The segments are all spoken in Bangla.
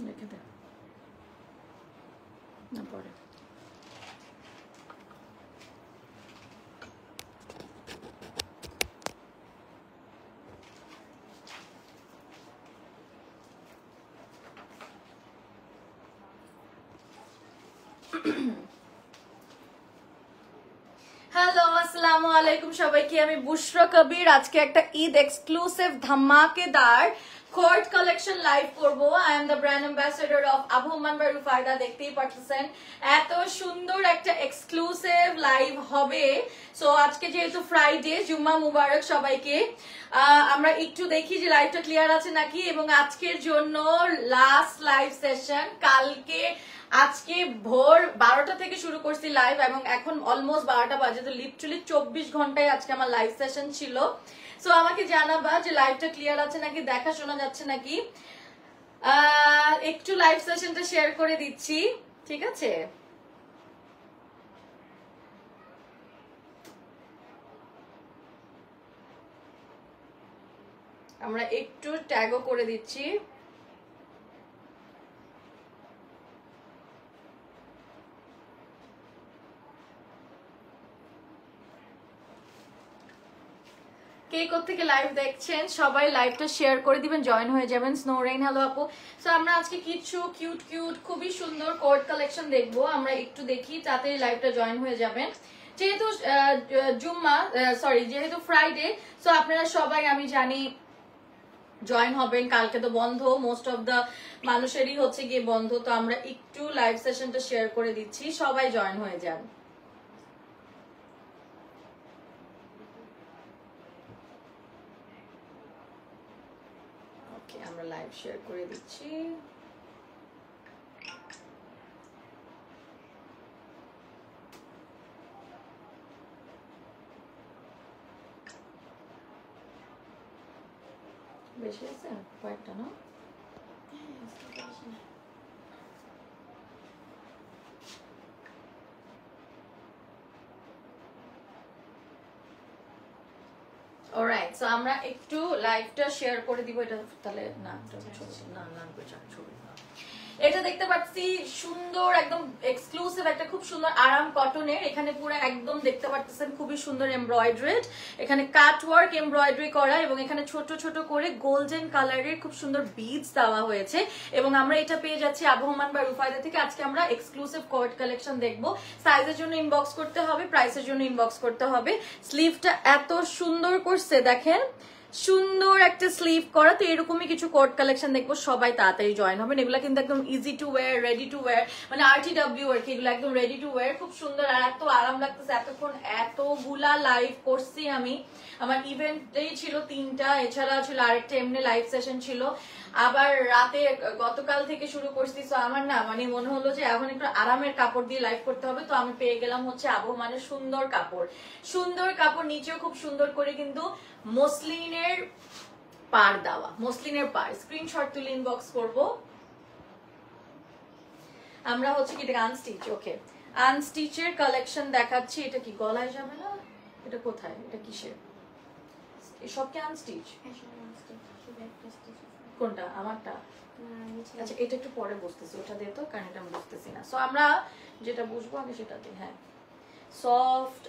রেখে দে না পরে। হ্যালো আসসালামু আলাইকুম সবাইকে, আমি বুশরা কবির। আজকে একটা ঈদ এক্সক্লুসিভ ধামাকেদার কোর্ট কালেকশন লাইভ করব। I am the brand ambassador of আবু হুমান বাই রুফায়দা। দেখতেই পাচ্ছেন এত সুন্দর একটা এক্সক্লুসিভ লাইভ হবে। সো আজকে যেহেতু ফ্রাইডে, জুম্মা মুবারক সবাইকে। আমরা একটু দেখি যে লাইভটা ক্লিয়ার আছে নাকি। এবং আজকের জন্য লাস্ট লাইভ সেশন। কালকে আজকে ভোর 12টা থেকে শুরু করছি লাইভ এবং এখন অলমোস্ট 12টা বাজে। তো লিটারালি 24 ঘন্টায় আজকে আমার লাইভ সেশন ছিল। সো আমাকে জানাবা যে লাইভটা ক্লিয়ার আছে নাকি, দেখা শোনা যাচ্ছে নাকি। একটু লাইভ সেশনটা শেয়ার করে দিচ্ছি, ঠিক আছে? আমরা একটু ট্যাগও করে দিচ্ছি। কে কোত্থেকে লাইভ দেখছেন সবাই লাইভটা শেয়ার করে দিবেন, জয়েন হয়ে যাবেন। স্নোরেইন হ্যালো আপু। সো আমরা আজকে কিছু কিউট কিউট খুবই সুন্দর কোট কালেকশন দেখবো। আমরা একটু দেখি, তাতে লাইভটা জয়েন হয়ে যাবেন। যেহেতু যেহেতু ফ্রাইডে, সো আপনারা সবাই আমি জানি জয়েন হবেন। কালকে তো বন্ধ, মোস্ট অফ দ্য মানুষেরই হচ্ছে গিয়ে বন্ধ। তো আমরা একটু লাইভ সেশনটা শেয়ার করে দিচ্ছি, সবাই জয়েন হয়ে যান। আমরা লাইভ শেয়ার করে দিচ্ছি। বেশি আছে কয়েকটা না? অলরাইট, সো আমরা একটু লাইভটা শেয়ার করে দিব। এটা তাহলে না, ছবি এটা দেখতে পাচ্ছি সুন্দর একদম এক্সক্লুসিভ একটা খুব সুন্দর আরাম কটনের। এখানে পুরো একদম দেখতে পাচ্ছেন খুবই সুন্দর এমব্রয়ডারিড, এখানে কাট ওয়ার্ক এমব্রয়ডারি করা এবং এখানে ছোট ছোট করে গোল্ডেন কালারের খুব সুন্দর বিডস দেওয়া হয়েছে। এবং আমরা এটা পেয়ে যাচ্ছি আবু হুমান বা রুফায়দা থেকে। আজকে আমরা এক্সক্লুসিভ কোট কালেকশন দেখবো। সাইজের জন্য ইনবক্স করতে হবে, প্রাইসের জন্য ইনবক্স করতে হবে। স্লিভটা এত সুন্দর করছে দেখেন, সুন্দর একটা স্লিভ করা। তো এরকমই কিছু কোট কালেকশন দেখবো, সবাই তাড়াতাড়ি জয়েন হবেন। এগুলো কিন্তু একদম easy to wire, ready to wire, মানে RTW আর কি, এগুলো একদম রেডি টু ওয়্যার। খুব সুন্দর আর এত আরাম লাগতেছে। এতক্ষণ এতগুলা লাইভ করছি আমি, আমার ইভেন্টেই ছিল 3টা, এছাড়া ছিল আরেকটা এমনি লাইভ সেশন ছিল। আবার রাতে গতকাল থেকে শুরু করছি। তো আমার না মানে মনে হলো যে এখন একটু আরামের কাপড় দিয়ে লাইভ করতে হবে। তো আমি পেয়ে গেলাম হচ্ছে আবু মানে সুন্দর কাপড়, সুন্দর কাপড়, নিচেও খুব সুন্দর করে কিন্তু মসলিনের পার দেওয়া, মসলিনের পার। স্ক্রিনশট তুলে ইনবক্স করবো। আমরা হচ্ছে কি আনস্টিচ, ওকে আনস্টিচের কালেকশন দেখাচ্ছি। এটা কি গলায় যাবে না? এটা কোথায়, এটা কিসের? এসব কি আনস্টিচ? কোনটা আমারটা? আচ্ছা এটা একটু পরে বুঝতেছি, ওটা দিয়ে তো, কারণ এটা আমি বুঝতেছি না। সো আমরা যেটা বুঝবো আগে সেটা দিই। হ্যাঁ, সফট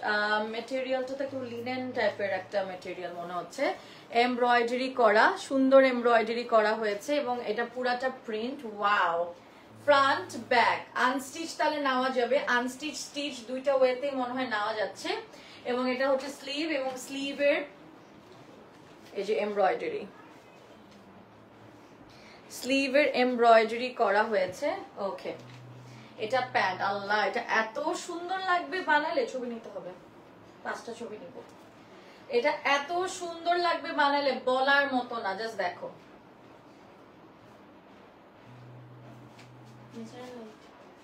মেটেরিয়ালটা তো একটু লিনেন টাইপের একটা মেটেরিয়াল মনে হচ্ছে। এমব্রয়ডারি করা, সুন্দর এমব্রয়ডারি করা হয়েছে এবং এটা পুরাটা print. Wow, front back unstitch তাহলে নেওয়া যাবে। আনস্টিচ স্টিচ দুইটা ওয়েতেই মনে হয় নেওয়া যাচ্ছে। এবং এটা হচ্ছে স্লিভ, এবং স্লিভের এই যে এমব্রয়ডারি, স্লিভের এমব্রয়ডারি করা হয়েছে। ওকে, এটা প্যান্ট। আল্লাহ, এটা এত সুন্দর লাগবে বানালে। ছবি নিতে হবে, 5টা ছবি নিব। এটা এত সুন্দর লাগবে বানালে বলার মতো না, জাস্ট দেখো।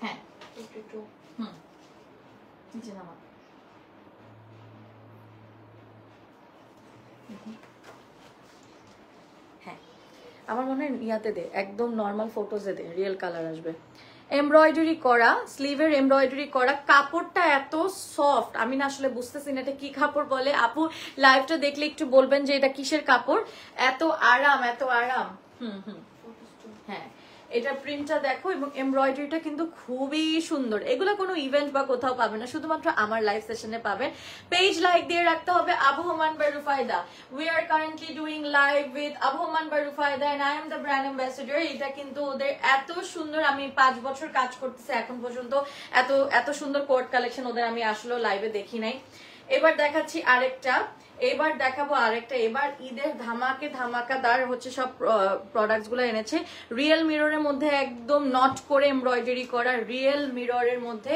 হ্যাঁ একটু নিচে নামা। হ্যাঁ, আমার মনে হয় ইয়াতে দে, একদম নর্মাল ফটোজে দে, রিয়েল কালার আসবে। এমব্রয়ডারি করা, স্লিভের এমব্রয়ডারি করা, কাপড়টা এত সফট, আমি না আসলে বুঝতেছি না এটা কি কাপড় বলে। আপু লাইভটা দেখলে একটু বলবেন যে এটা কিসের কাপড়। এত আরাম, এত আরাম। হ্যাঁ, এটা প্রিন্টটা দেখো এবং এমব্রয়ডারিটা কিন্তু খুবই সুন্দর। এগুলো কোনো ইভেন্ট বা কোথাও পাবে না, শুধুমাত্র আমার লাইভ সেশনে পাবেন। পেজ লাইক দিয়ে রাখতে হবে Abahaman by Rufayda. We are currently doing live with Abahaman by Rufayda and I am the brand ambassador. এটা কিন্তু ওদের এত সুন্দর, আমি 5 বছর কাজ করতেছি এখন পর্যন্ত এত এত সুন্দর কোট কালেকশন ওদের আমি আসলে লাইভে দেখি নাই। এবার দেখাচ্ছি আরেকটা, এবার দেখাবো আরেকটা। এবার ঈদের ধামাকাদার হচ্ছে সব প্রোডাক্টস গুলো এনেছে। রিয়েল মিররের মধ্যে একদম নট করে এমব্রয়ডারি করা, রিয়েল মিররের মধ্যে।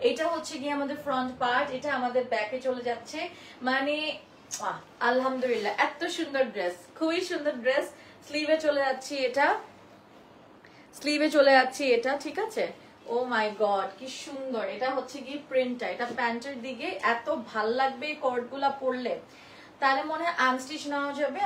এটা হচ্ছে গিয়ে আমাদের ফ্রন্ট পার্ট, এটা আমাদের ব্যাকে চলে যাচ্ছে। মানে আলহামদুলিল্লাহ এত সুন্দর ড্রেস, খুবই সুন্দর ড্রেস। স্লিভে চলে যাচ্ছি এটা, স্লিভে চলে যাচ্ছি এটা, ঠিক আছে। ও মাই গড কি সুন্দর। এটা হচ্ছে কি প্রিন্টটা, এটা প্যান্টের দিকে এত ভাল লাগবে কর্ড গুলা পরলে। তাহলে মনে হয় আনস্টিচ নেওয়া যাবে,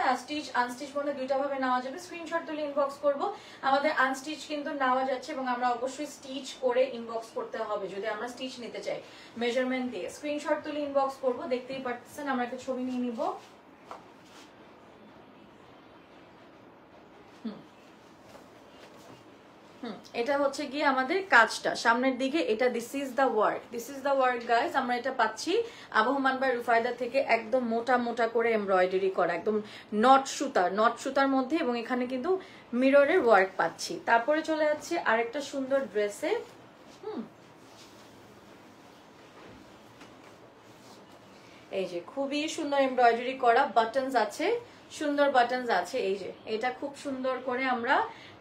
আনস্টিচ মনে দুইটা ভাবে নেওয়া যাবে। স্ক্রিনশট তুলে ইনবক্স করব। আমাদের আনস্টিচ কিন্তু নেওয়া যাচ্ছে এবং আমরা অবশ্যই স্টিচ করে ইনবক্স করতে হবে যদি আমরা স্টিচ নিতে চাই মেজারমেন্ট দিয়ে। স্ক্রিনশট তুলে ইনবক্স করব, দেখতেই পাচ্ছেন। আমরা একটা ছবি নিয়ে নিব। এটা হচ্ছে গিয়ে আমাদের কাজটা সামনের দিকে, এটা this is the work guys. আমরা এটা পাচ্ছি আবহমান বাই রুফায়দা থেকে, একদম মোটা মোটা করে এমব্রয়ডারি করা, একদম নট সুতার মধ্যে, এবং এখানে কিন্তু মিররের ওয়ার্ক পাচ্ছি। তারপরে চলে যাচ্ছে আরেকটা সুন্দর ড্রেসে। এই যে খুবই সুন্দর এমব্রয়ডারি করা, বাটনস আছে, সুন্দর বাটনস আছে। এই যে এটা খুব সুন্দর করে আমরা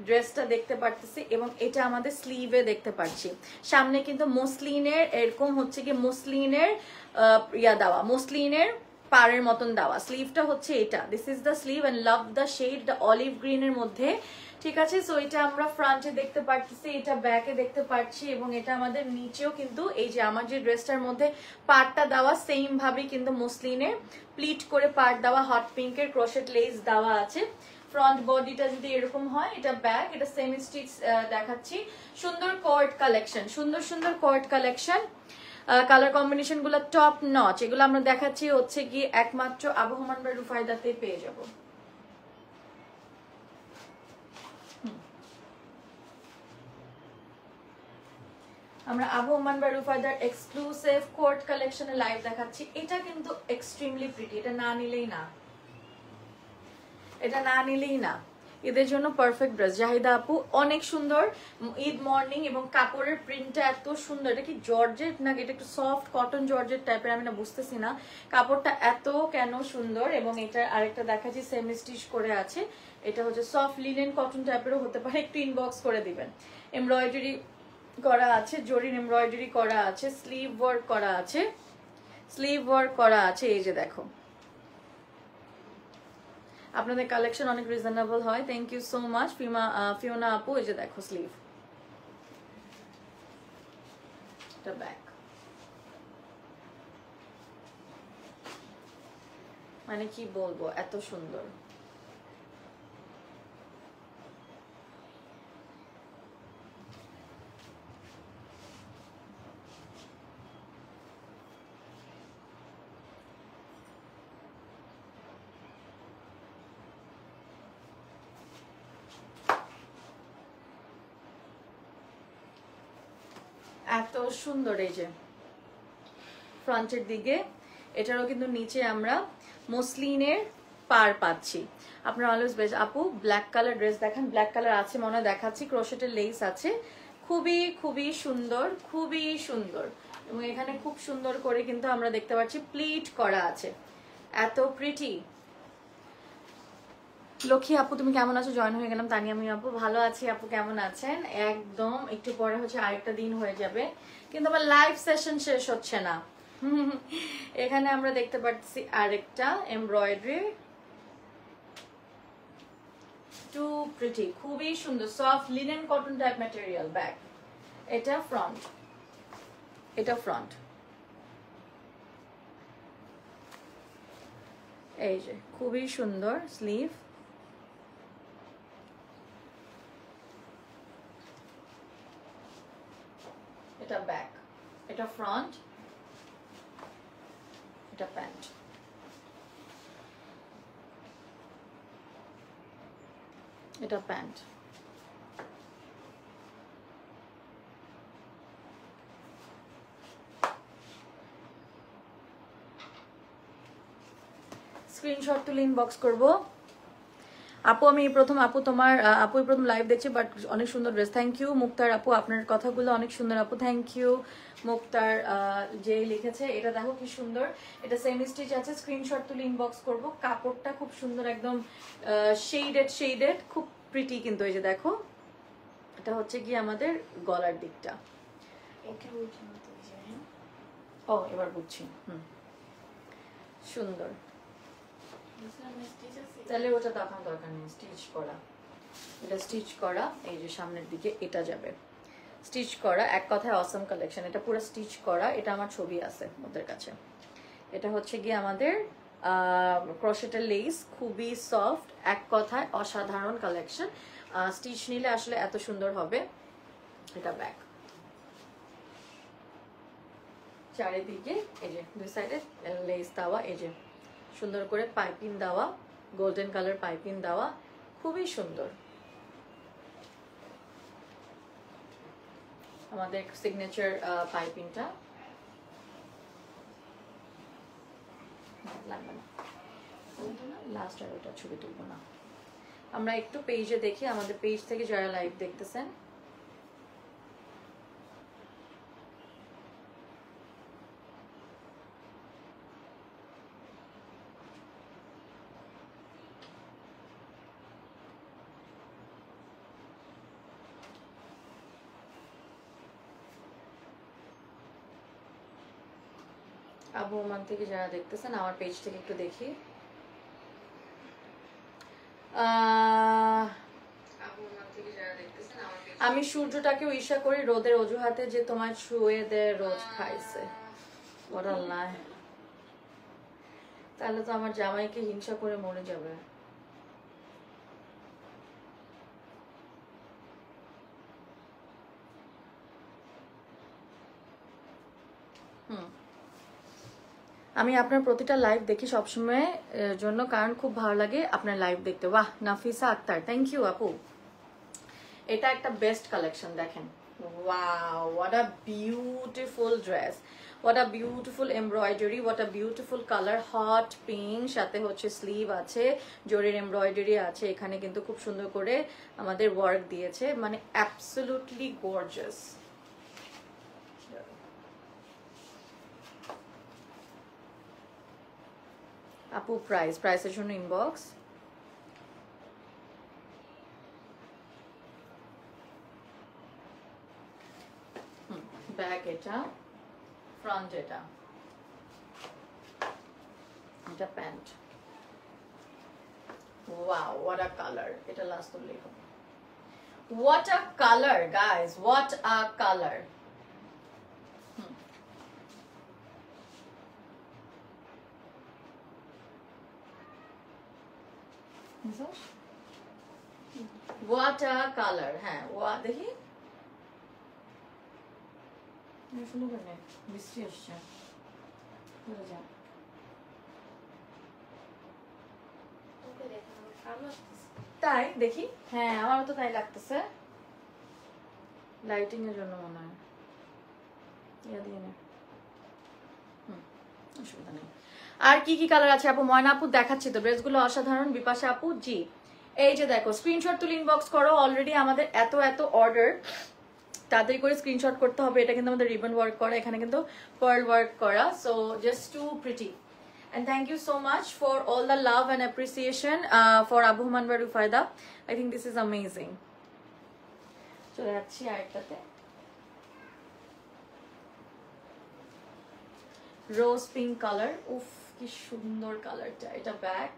ড্রেসটা দেখতে পারতেছি এবং এটা আমাদের স্লিভে দেখতে পাচ্ছি। সামনে কিন্তু মসলিনের এরকম হচ্ছে কি মসলিনের দেওয়া, মসলিনের পাড়ের মতন দেওয়া। স্লিভটা হচ্ছে এটা, this is the sleeve and love the shade, the olive গ্রিনের মধ্যে, ঠিক আছে। সো এটা আমরা ফ্রন্টে দেখতে পাচ্ছি, এটা ব্যাকে দেখতে পাচ্ছি, এবং এটা আমাদের নিচেও কিন্তু এই যে আমার যে ড্রেসটার মধ্যে পার্টটা দেওয়া সেম ভাবে কিন্তু মসলিনের প্লিট করে পার্ট দেওয়া, হট পিঙ্কের ক্রোশেট লেস দেওয়া আছে। ফ্রন্ট বডিটা যদি এরকম হয়, এটা ব্যাক, এটা সেমি স্টিচ দেখাচ্ছি। সুন্দর কর্ড কালেকশন, সুন্দর কর্ড কালেকশন। কালার কম্বিনেশন গুলো টপ নচ। এগুলো আমরা দেখাচ্ছি হচ্ছে কি একমাত্র আবহমান বা রুফায়দাতে পেয়ে যাবো। আমরা আবহমান বা রুফায়দার এক্সক্লুসিভ কোট কালেকশনে লাইভ দেখাচ্ছি। এটা কিন্তু এক্সট্রিমলি প্রিটি, এটা না নিলেই না, এটা না নিলেই না। ঈদের জন্য পারফেক্ট ড্রেস। জাহিদা আপু অনেক সুন্দর ঈদ মর্নিং, এবং কাপড়ের প্রিন্টটা এত সুন্দর। এটা কি জর্জেট নাকি এটা একটু সফট কটন জর্জেট টাইপের, আমি না বুঝতেছি না। কাপড়টা এত কেন সুন্দর। এবং এটা আরেকটা দেখাচ্ছি সেমি স্টিচ করে আছে, এটা হচ্ছে সফট লিনেন কটন টাইপেরও হতে পারে, একটু ইনবক্স করে দিবেন। এমব্রয়ডারি করা আছে, জরির এমব্রয়ডারি করা আছে, স্লিভ ওয়ার্ক করা আছে, এই যে দেখো। আপনাদের কালেকশন অনেক রিজনেবল হয়, thank you so much Fiona আপু। এই যে দেখো স্লিভ, এটা ব্যাক। মানে কি বলবো, এত সুন্দর। এত সুন্দর। এই যে ফ্রন্টের দিকে, এটারও কিন্তু নিচে আমরা মসলিনের পার পাচ্ছি। আপনারা অলওয়েজ বেস্ট। আপু ব্ল্যাক কালার ড্রেস দেখান। ব্ল্যাক কালার আছে মনে হয়, দেখাচ্ছি। ক্রোশেটের লেস আছে, খুবই সুন্দর, খুবই সুন্দর। এবং এখানে খুব সুন্দর করে কিন্তু আমরা দেখতে পাচ্ছি প্লিট করা আছে, এত প্রিটি। লক্ষ্মী আপু তুমি কেমন আছো? জয়েন হয়ে গেলাম। তানিয়া আমি আপু ভালো আছি। আপু কেমন আছেন? একদম একটু পরে হচ্ছে আরেকটা দিন হয়ে যাবে, কিন্তু আমার লাইভ সেশন শেষ হচ্ছে না। এখানে আমরা দেখতে পাচ্ছি আরেকটা এমব্রয়ডারি, টু প্রিটি, খুবই সুন্দর soft linen cotton type material. Back, এটা ফ্রন্ট, এটা ফ্রন্ট। এই যে খুবই সুন্দর স্লিভ, এটা ব্যাক, এটা ফ্রন্ট, এটা প্যান্ট। এটা প্যান্ট। স্ক্রিনশট তুলে ইনবক্স করবো। আপু আমি প্রথম আপু তোমার আপুই প্রথম লাইভ দেখছি, বাট অনেক সুন্দর ড্রেস। থ্যাংক ইউ মুক্তার আপু, আপনার কথাগুলো অনেক সুন্দর আপু, থ্যাংক ইউ মুক্তার। যে লিখেছে এটা দেখো কি সুন্দর, এটা সেমি স্টিচ আছে, স্ক্রিনশট তুলে ইনবক্স করব। কাপড়টা খুব সুন্দর, একদম শেডেড খুব প্রিটি কিন্তু। এই যে দেখো, এটা হচ্ছে কি আমাদের গলার দিকটা। ও এবার বুঝছি, সুন্দর। তাহলে ওটা দেখার দরকার নেই, স্টিচ করা, এটা স্টিচ করা। এই যে সামনের দিকে এটা যাবে স্টিচ করা, এক কথায় অসম কালেকশন। এটা পুরো স্টিচ করা, এটা আমার ছবি আছে ওদের কাছে। এটা হচ্ছে গিয়ে আমাদের ক্রোশেটের লেস, খুবই সফট, এক কথায় অসাধারণ কালেকশন। স্টিচ নিলে আসলে এত সুন্দর হবে। এটা ব্যাক, চারিদিকে এই যে দুই সাইডে লেস দেওয়া, এই যে সুন্দর করে পাইপিং দেওয়া, গোল্ডেন কালার পাইপিং দেওয়া, খুবই সুন্দর। আমাদের সিগনেচার পাইপিংটা লাগবে না, লাস্ট আর ওটা ছবি তুলবো না। আমরা একটু পেজে দেখি, আমাদের পেজ থেকে যারা লাইভ দেখতেছেন। আবু ওমান থেকে যারা দেখতেছেন, আমার পেজ থেকে একটু দেখি। আমি সূর্যটাকে ঈর্ষা করি রোদের অজুহাতে, যে তোমার ছুঁয়ে দেয় রোজ খাইছে। তাহলে তো আমার জামাইকে হিংসা করে মরে যাবে। আমি আপনার প্রতিটা লাইভ দেখি সবসময় জন্য, কারণ খুব ভালো লাগে আপনার লাইভ দেখতে। বাহ, নাফিসা আক্তার, থ্যাংক ইউ আপু। এটা একটা বেস্ট কালেকশন, দেখেন। Wow, what a beautiful dress, what a beautiful embroidery, what a beautiful colour, hot pink, সাথে হচ্ছে স্লিভ আছে, জরির এমব্রয়ডারি আছে। এখানে কিন্তু খুব সুন্দর করে আমাদের ওয়ার্ক দিয়েছে, মানে অ্যাবসলিউটলি গর্জিয়াস। আপু প্রাইসের জন্য ইনবক্স। ব্যাক এটা, ফ্রন্ট এটা pant. Wow, what a colour, এটা লাস্ট উল্লেখ। What a colour guys, what a colour. What a colour. হ্যাঁ, দেখি বৃষ্টি আসছে, তাই দেখি। হ্যাঁ, আমারও তো তাই লাগতেছে, লাইটিং এর জন্য মনে হয়। অসুবিধা নেই। আর কি কি কালার আছে আপু? ময়না আপু দেখাচ্ছি তো, ড্রেসগুলো অসাধারণ। বিপাশা আপু, জি এই যে দেখো, স্ক্রিনশট তুলে ইনবক্স করো। অলরেডি আমাদের এত অর্ডার, তাড়াতাড়ি করে স্ক্রিনশট করতে হবে। এটা কিন্তু আমাদের রিবন ওয়ার্ক করা, এখানে কিন্তু পার্ল ওয়ার্ক করা, so just too pretty. And thank you so much for all the love and appreciation for Abu Manwa Rufaida. I think this is amazing. চলে যাচ্ছি আরেকটাতে। রোজ পিঙ্ক কালার, উফ কি সুন্দর কালারটা। এটা ব্যাক,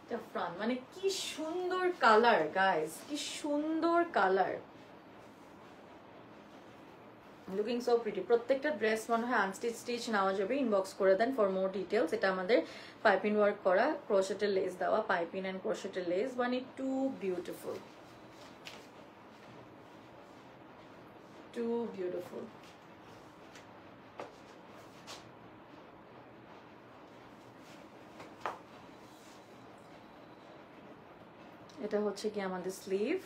এটা ফ্রন্ট, মানে কি সুন্দর কালার গাইস, কি সুন্দর কালার, লুকিং সো প্রিটি। প্রত্যেকটা ড্রেস মনে হয় আনস্টিচ নেওয়া যাবে, ইনবক্স করে দেন ফর মোর ডিটেলস। এটা আমাদের পাইপিং ওয়ার্ক করা, ক্রোশেটের লেস দেওয়া, পাইপিং এন্ড ক্রোশেটের লেস, মানে টু বিউটিফুল, টু বিউটিফুল। এটা হচ্ছে কি আমাদের স্লিভ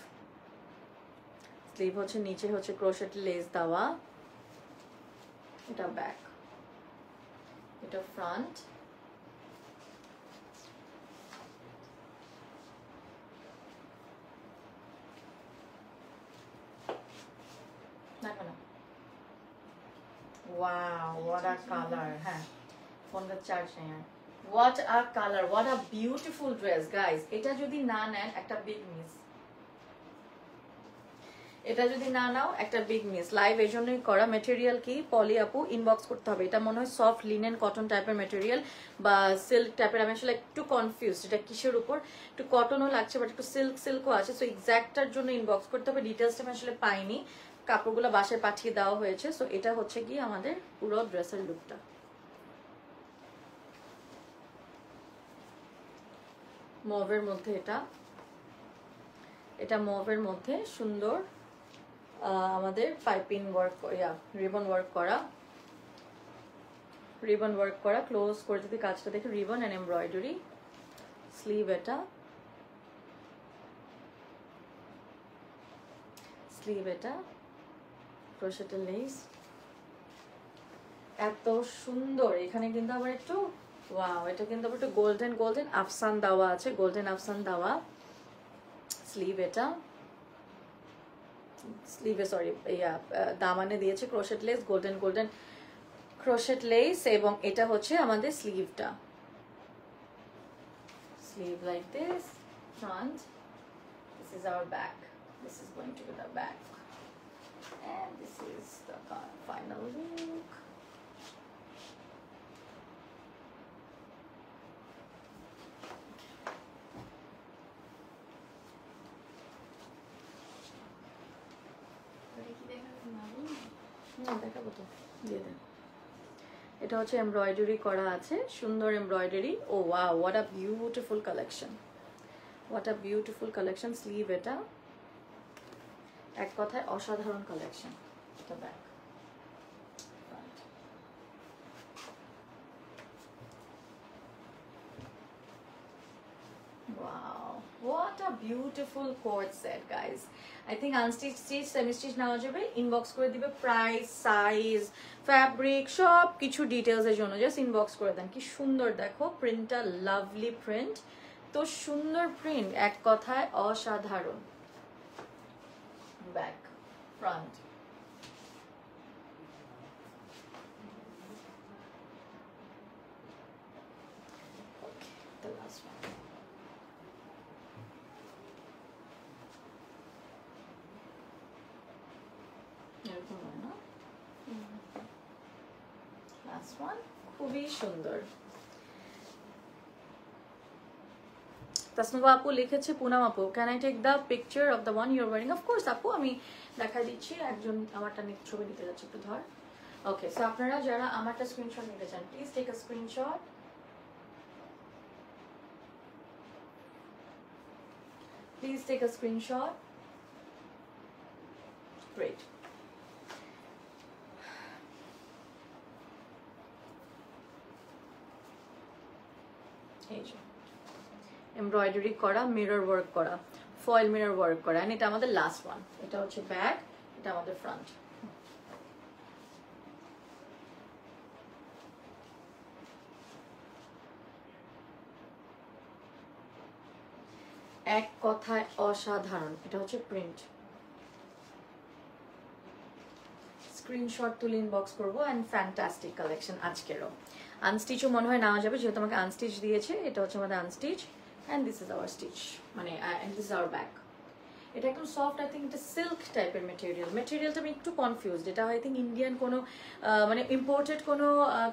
হচ্ছে, নিচে হচ্ছে ক্রোশেটের লেস দেওয়া। এটা ব্যাক, এটা front, wow what a colour. হ্যাঁ ফোনটা চার্জ নেই আর। What a colour, what a beautiful dress guys. এটা যদি না নেন একটা বিগ মিস, এটা যদি না নাও একটা বিগ মিস। লাইভ এই জন্যই করা। মেটেরিয়াল কি পলি আপু ইনবক্স করতে হবে। এটা মনে হয় সফট লিনেন কটন টাইপের মেটেরিয়াল বা সিল্ক টাইপের। আমি আসলে একটু কনফিউজ এটা কিসের উপর, একটু কটনও লাগছে বাট একটু সিল্ক সিল্কও আছে। সো এক্স্যাক্টটার জন্য ইনবক্স করতে হবে। ডিটেলসটা আমি আসলে পাইনি, কাপড়গুলো বাসায় পাঠিয়ে দেওয়া হয়েছে। সো এটা হচ্ছে কি আমাদের পুরো ড্রেসের লুকটা। মভের মধ্যে এটা, এটা মভের মধ্যে সুন্দর আমাদের পাইপিং ওয়ার্ক, রিবন ওয়ার্ক করা, রিবন ওয়ার্ক করা। ক্লোজ করে যদি কাজটা দেখে, রিবন এন্ড এমব্রয়ডারি। স্লিভ এটা, স্লিভ এটা ক্রোশেটের লেস। এত সুন্দর। এখানে কিন্তু আবার একটু ওয়াও, এটা কিন্তু আবার একটু গোল্ডেন গোল্ডেন আফসান দেওয়া আছে, গোল্ডেন আফসান দেওয়া। স্লিভ এটা, স্লিভে সরি দামানে দিয়েছে crochet lace, golden golden crochet lace. এবং এটা হচ্ছে আমাদের স্লিভটা, sleeve like this, front. This is our back, this is going to be the back and this is the final look. এটা হচ্ছে এমব্রয়ডারি করা আছে, সুন্দর embroidery. Oh wow what a beautiful collection, what a beautiful collection. Sleeve এটা, এক কথায় অসাধারণ কালেকশন। এটা back, front. Wow, what a beautiful cord set guys. I think unstitched, stitch, semi stitch নেওয়া যাবে। ইনবক্স করে দিবে প্রাইস, সাইজ, ফ্যাব্রিক সব কিছু ডিটেলস এর জন্য জাস্ট ইনবক্স করে দেন। কি সুন্দর দেখো প্রিন্টটা, লাভলি প্রিন্ট, তো সুন্দর প্রিন্ট, এক কথায় অসাধারণ। Back, front. Okay, the last one. এরকম হয় না? Last one, খুবই সুন্দর। তাসনুবা আপু লিখেছে, পুনাম আপু can I take the picture of the one you are wearing? Of course আপু, আমি দেখা দিচ্ছি। একজন আমারটা ছবি নিতে যাচ্ছে, একটু ধর। ওকে, সো আপনারা যারা আমারটা স্ক্রিনশট নিতে চান, please take a screenshot. Please take a screenshot. Great. এই যে এমব্রয়ডারি করা, মিরর ওয়ার্ক করা, ফয়েল মিরর ওয়ার্ক করা। এন্ড এটা আমাদের লাস্ট ওয়ান। এটা হচ্ছে ব্যাক, এটা আমাদের ফ্রন্ট। এক কথায় অসাধারণ। এটা হচ্ছে প্রিন্ট। স্ক্রিনশট তুলে ইনবক্স করবো। অ্যান্ড ফ্যান্টাস্টিক কালেকশন আজকেরও। আনস্টিচও মনে হয় নেওয়া যাবে, যেহেতু আমাকে আনস্টিচ দিয়েছে। এটা হচ্ছে আমাদের unstitch and this is our stitch, মানে and this is our back. এটা একদম সফট, আই থিঙ্ক এটা সিল্ক টাইপের মেটেরিয়াল। মেটেরিয়ালটা আমি একটু কনফিউজড, এটা আই থিঙ্ক ইন্ডিয়ান কোনো মানে ইম্পোর্টেড কোনো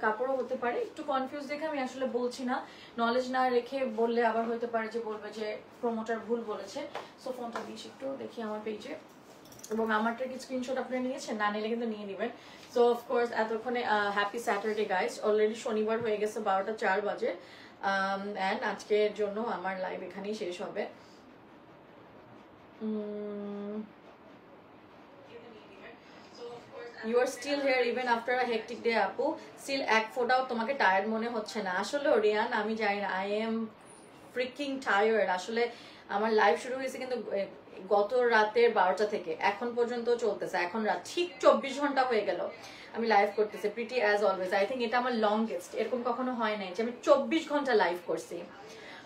কাপড়ও হতে পারে। একটু কনফিউজ দেখে আমি আসলে বলছি না, নলেজ না রেখে বললে আবার হতে পারে যে বলবে যে প্রমোটার ভুল বলেছে। সো ফোনটা দিয়েছি একটু দেখি আমার পেজে। এবং আমারটা কি স্ক্রিনশট আপনারা নিয়েছেন? না নিলে কিন্তু নিয়ে নেবেন। সো অফকোর্স এতক্ষণে হ্যাপি স্যাটারডে গাইস। অলরেডি শনিবার হয়ে গেছে, 12টা 4 বাজে। অ্যান্ড আজকের জন্য আমার লাইভ এখানেই শেষ হবে। You are still here even after a hectic day আপু, still এক ফোটাও তোমাকে টায়ার্ড মনে হচ্ছে না? আসলে রিয়ান আমি জানি না, আই এম ফ্রিকিং টায়ার্ড। আসলে আমার লাইভ শুরু হয়েছে কিন্তু গত রাতের 12টা থেকে এখন পর্যন্ত চলতেছে। এখন রাত ঠিক 24 ঘন্টা হয়ে গেল আমি লাইভ করতেছি, pretty as always. I think এটা আমার লংগেস্ট, এরকম কখনো হয় নাই যে আমি 24 ঘন্টা লাইভ করছি।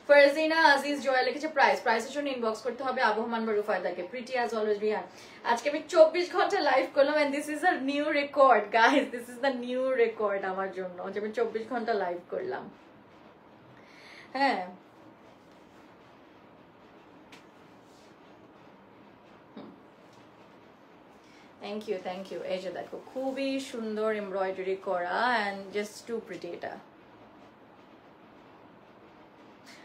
ফারজিনা আজিজ জয় লিখেছে প্রাইসের জন্য ইনবক্স করতে হবে আবহমান বা রুফায়দাকে। Pretty as always Rihan. আজকে আমি 24 ঘন্টা লাইভ করলাম and this is a new record guys, this is the new record আমার জন্য যে আমি 24 ঘন্টা লাইভ করলাম। হ্যাঁ থ্যাংক ইউ। এই যে দেখো খুবই সুন্দর এমব্রয়ডারি করা এন্ড জাস্ট টু প্রিটি। এটা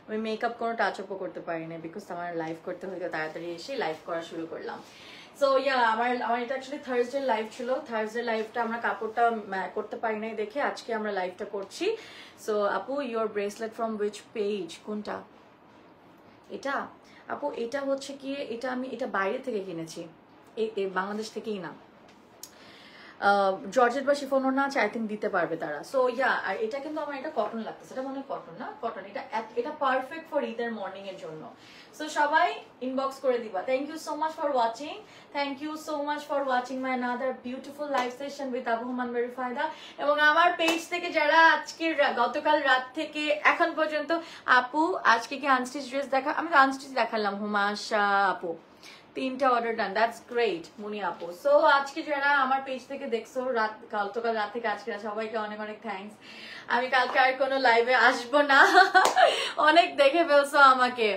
আমি মেকআপ কোনো টাচ আপও করতে পারি না বিকজ আমার লাইভ করতে হয়তো তাড়াতাড়ি এসে লাইভ করা শুরু করলাম। সো ইয়া আমার এটা অ্যাকচুয়ালি থার্সডে লাইভ ছিল। থার্সডে লাইভটা আমরা কাপড়টা করতে পারি নাই দেখে আজকে আমরা লাইভটা করছি। সো আপু your bracelet from which page? কোনটা এটা আপু? এটা হচ্ছে কি এটা আমি এটা বাইরে থেকে কিনেছি, বাংলাদেশ থেকেই না। জর্জেট বা শিফনের না আই থিঙ্ক দিতে পারবে তারা। সো ইয়া আর এটা কিন্তু আমার এটা কটন লাগতেছে, এটা মনে হয় কটন না, কটন। এটা পারফেক্ট ফর ঈদের মর্নিং এর জন্য। সো সবাই ইনবক্স করে দিবা। Thank you so much for watching, thank you so much for watching my another beautiful live session with Abahaman ফায়দা। এবং আমার পেজ থেকে যারা আজকের গতকাল রাত থেকে এখন পর্যন্ত আপু আজকে কি আনস্টিচ ড্রেস দেখা, আমি তো আনস্টিচ দেখালাম হুমাশা আপু 3টা অর্ডার ডান, দ্যাটস গ্রেট মুনি আপু। সো আজকে যারা আমার পেজ থেকে দেখছো গতকাল রাত থেকে আজকে সবাইকে অনেক অনেক থ্যাঙ্কস। আমি কালকে আর কোনো লাইভে আসবো না, অনেক দেখে ফেলছো আমাকে।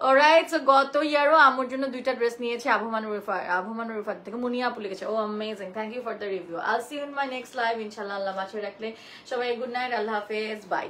অলরাইট, সো গত ইয়ারও আমার জন্য 2টা ড্রেস নিয়েছে আবহমান রুফাত থেকে মুনি আপু লিখেছে। Oh amazing, thank you for the review. I'll see you in my next live ইনশাআল্লাহ। আল্লাহ বাঁচিয়ে রাখলে সবাই গুড নাইট, আল্লাহ হাফেজ, বাই।